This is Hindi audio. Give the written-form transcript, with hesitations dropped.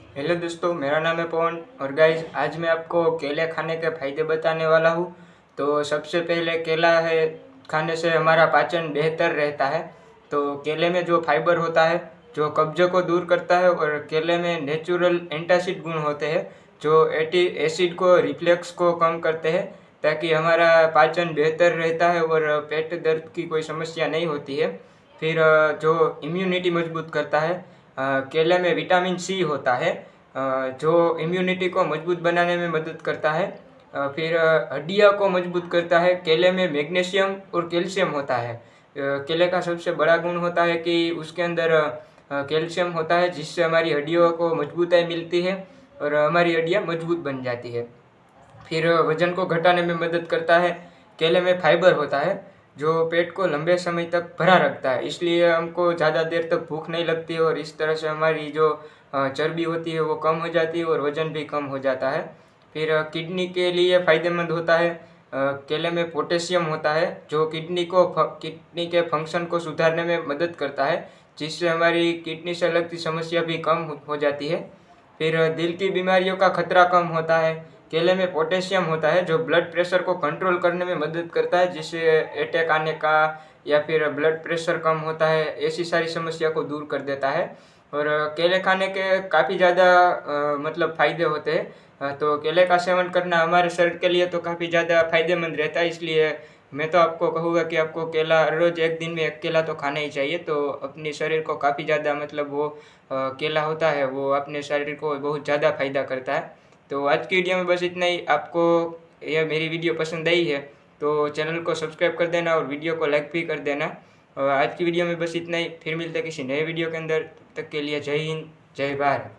हेलो दोस्तों, मेरा नाम है पवन और गाइज आज मैं आपको केले खाने के फ़ायदे बताने वाला हूँ। तो सबसे पहले केला है खाने से हमारा पाचन बेहतर रहता है। तो केले में जो फाइबर होता है जो कब्ज़ को दूर करता है और केले में नेचुरल एंटासिड गुण होते हैं जो एटी एसिड को रिफ्लेक्स को कम करते हैं ताकि हमारा पाचन बेहतर रहता है और पेट दर्द की कोई समस्या नहीं होती है। फिर जो इम्यूनिटी मजबूत करता है, केले में विटामिन सी होता है जो इम्यूनिटी को मजबूत बनाने में मदद करता है। फिर हड्डियों को मजबूत करता है। केले में मैग्नीशियम और कैल्शियम होता है। केले का सबसे बड़ा गुण होता है कि उसके अंदर कैल्शियम होता है जिससे हमारी हड्डियों को मजबूताई मिलती है और हमारी हड्डियाँ मजबूत बन जाती है। फिर वजन को घटाने में मदद करता है। केले में फाइबर होता है जो पेट को लंबे समय तक भरा रखता है, इसलिए हमको ज़्यादा देर तक भूख नहीं लगती है और इस तरह से हमारी जो चर्बी होती है वो कम हो जाती है और वज़न भी कम हो जाता है। फिर किडनी के लिए फ़ायदेमंद होता है। केले में पोटेशियम होता है जो किडनी के फंक्शन को सुधारने में मदद करता है जिससे हमारी किडनी से लगती समस्या भी कम हो जाती है। फिर दिल की बीमारियों का खतरा कम होता है। केले में पोटेशियम होता है जो ब्लड प्रेशर को कंट्रोल करने में मदद करता है जिससे अटैक आने का या फिर ब्लड प्रेशर कम होता है, ऐसी सारी समस्या को दूर कर देता है। और केले खाने के काफ़ी ज़्यादा मतलब फ़ायदे होते हैं। तो केले का सेवन करना हमारे शरीर के लिए तो काफ़ी ज़्यादा फ़ायदेमंद रहता है, इसलिए मैं तो आपको कहूँगा कि आपको केला रोज़ एक दिन में एक केला तो खाना ही चाहिए। तो अपने शरीर को काफ़ी ज़्यादा मतलब वो केला होता है वो अपने शरीर को बहुत ज़्यादा फ़ायदा करता है। तो आज की वीडियो में बस इतना ही। आपको यह मेरी वीडियो पसंद आई है तो चैनल को सब्सक्राइब कर देना और वीडियो को लाइक भी कर देना। और आज की वीडियो में बस इतना ही। फिर मिलते हैं किसी नए वीडियो के अंदर। तब तक के लिए जय हिंद, जय भारत।